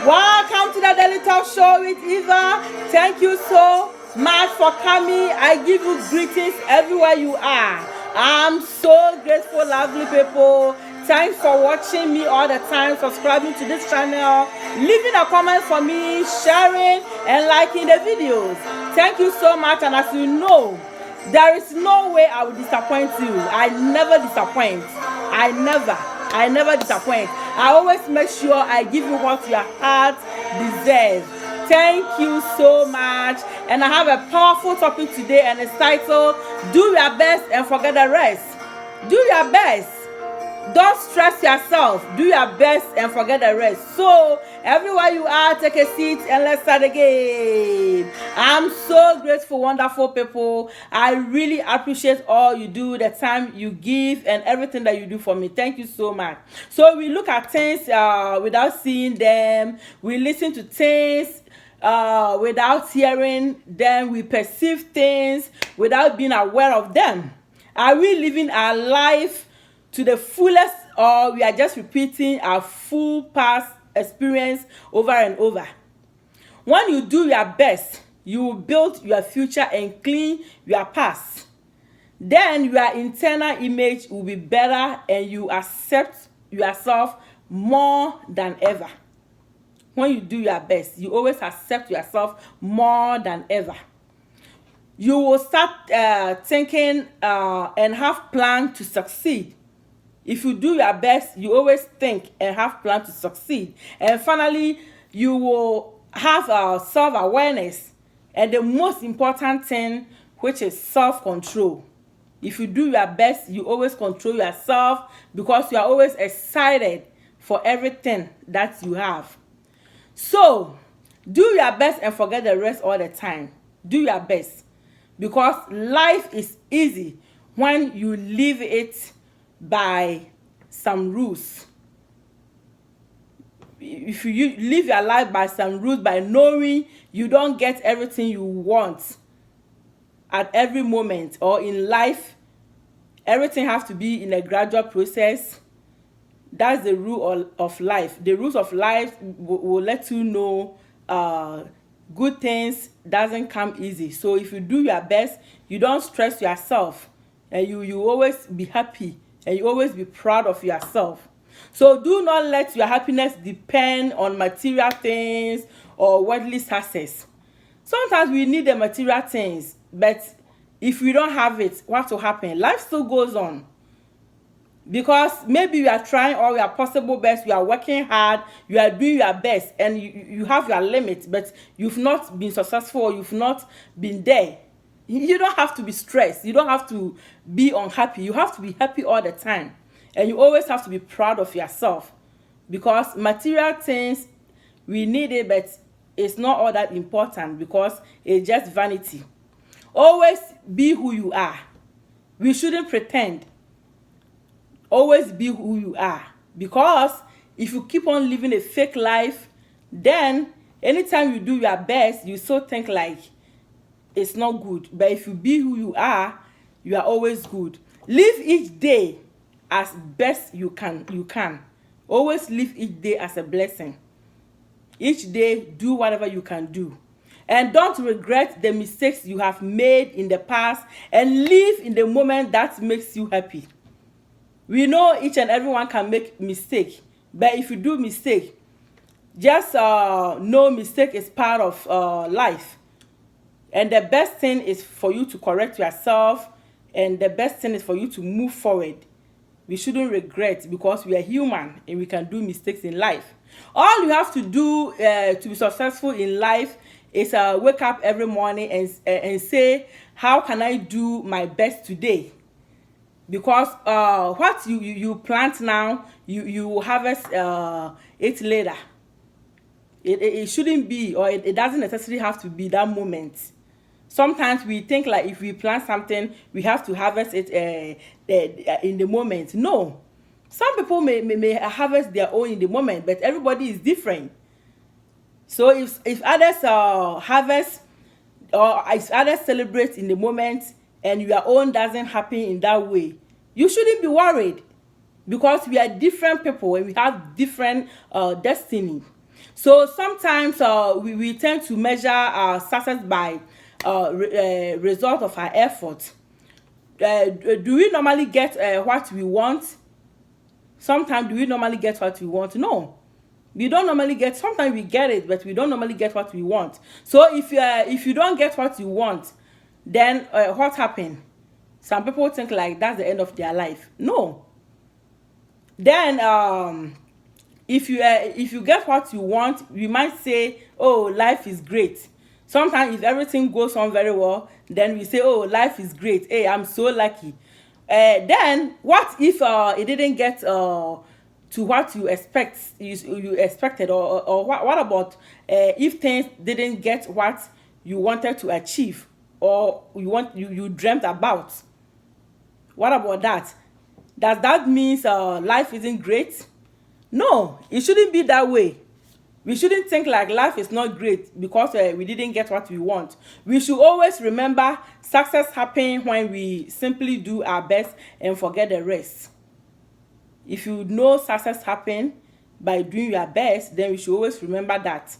Welcome to the Daily Talk Show with Eva. Thank you so much for coming. I give you greetings everywhere you are. I'm so grateful, lovely people. Thanks for watching me all the time, subscribing to this channel, leaving a comment for me, sharing and liking the videos. Thank you so much. And as you know, there is no way I will disappoint you. I never disappoint. I never disappoint. I always make sure I give you what your heart deserves. Thank you so much. And I have a powerful topic today, and it's titled, Do Your Best and Forget the Rest. Do your best. Don't stress yourself. Do your best and forget the rest. So, everywhere you are, take a seat and let's start again. I'm so grateful, wonderful people. I really appreciate all you do, the time you give, and everything that you do for me. Thank you so much. So, we look at things without seeing them. We listen to things without hearing them. We perceive things without being aware of them. Are we living our life to the fullest, or we are just repeating our full past experience over and over? When you do your best, you will build your future and clean your past. Then your internal image will be better and you accept yourself more than ever. When you do your best, you always accept yourself more than ever. You will start thinking and have plans to succeed. If you do your best, you always think and have plans to succeed. And finally, you will have self-awareness. And the most important thing, which is self-control. If you do your best, you always control yourself because you are always excited for everything that you have. So, do your best and forget the rest all the time. Do your best. Because life is easy when you live it by some rules. If you live your life by some rules, by knowing you don't get everything you want at every moment, or in life, everything has to be in a gradual process. That's the rule of life. The rules of life will let you know good things doesn't come easy. So if you do your best, you don't stress yourself, and you always be happy, and you always be proud of yourself. So do not let your happiness depend on material things or worldly success. Sometimes we need the material things, but if we don't have it, what will happen? Life still goes on. Because maybe you are trying all your possible best, you are working hard, you are doing your best, and you have your limits, but you've not been successful, or you've not been there. You don't have to be stressed. You don't have to be unhappy. You have to be happy all the time. And you always have to be proud of yourself. Because material things, we need it, but it's not all that important because it's just vanity. Always be who you are. We shouldn't pretend. Always be who you are. Because if you keep on living a fake life, then anytime you do your best, you still think like it's not good. But if you be who you are always good. Live each day as best you can. Always live each day as a blessing. Each day, do whatever you can do. And don't regret the mistakes you have made in the past, and live in the moment that makes you happy. We know each and everyone can make mistake, but if you do mistake, just know mistake is part of life. And the best thing is for you to correct yourself, and the best thing is for you to move forward. We shouldn't regret, because we are human and we can do mistakes in life. All you have to do to be successful in life is wake up every morning and say, how can I do my best today? Because what you plant now, you will harvest it later. It shouldn't be, or it doesn't necessarily have to be that moment. Sometimes we think like if we plant something, we have to harvest it in the moment. No. Some people may harvest their own in the moment, but everybody is different. So if others harvest, or if others celebrate in the moment, and your own doesn't happen in that way, you shouldn't be worried, because we are different people and we have different destiny. So sometimes we tend to measure our success by result of our effort. Do we normally get what we want? Sometimes do we normally get what we want? No, we don't normally get. Sometimes we get it, but we don't normally get what we want. So if you don't get what you want, then what happened? Some people think like that's the end of their life. No. Then if you get what you want, you might say, oh, life is great. Sometimes if everything goes on very well, then we say, oh, life is great, hey, I'm so lucky. Then what if it didn't get to what you expected, or what about if things didn't get what you wanted to achieve, or you dreamt about? What about that? Does that mean life isn't great? No, it shouldn't be that way. We shouldn't think like life is not great because we didn't get what we want. We should always remember success happens when we simply do our best and forget the rest. If you know success happens by doing your best, then we should always remember that.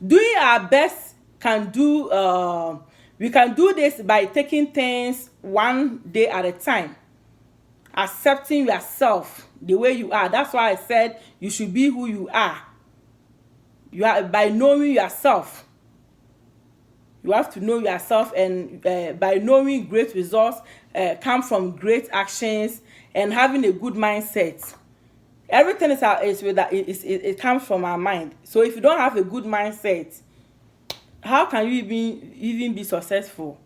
Doing our best we can do this by taking things one day at a time. Accepting yourself the way you are. That's why I said you should be who you are. You are by knowing yourself. You have to know yourself, and by knowing great results come from great actions and having a good mindset. Everything it comes from our mind. So if you don't have a good mindset, how can you even be successful?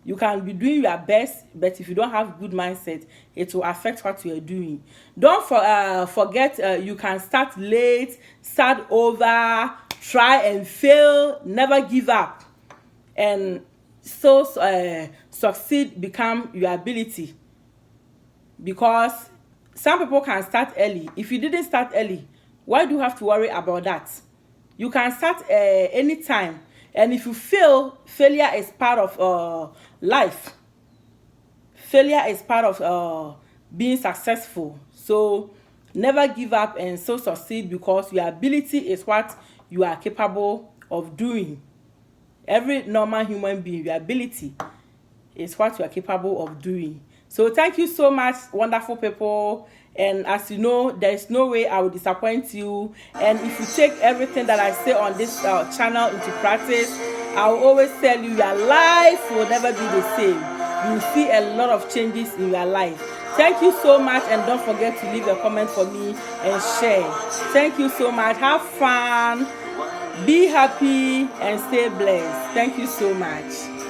You can be doing your best, but if you don't have good mindset, it will affect what you are doing. Don't forget you can start late, start over, try and fail, never give up. And so succeed become your ability. Because some people can start early. If you didn't start early, why do you have to worry about that? You can start anytime. And if you fail, failure is part of life. Failure is part of being successful. So never give up and so succeed, because your ability is what you are capable of doing. Every normal human being, your ability is what you are capable of doing. So thank you so much, wonderful people. And as you know, there is no way I will disappoint you. And if you take everything that I say on this channel into practice, I will always tell you your life will never be the same. You will see a lot of changes in your life. Thank you so much, and don't forget to leave a comment for me and share. Thank you so much. Have fun, be happy, and stay blessed. Thank you so much.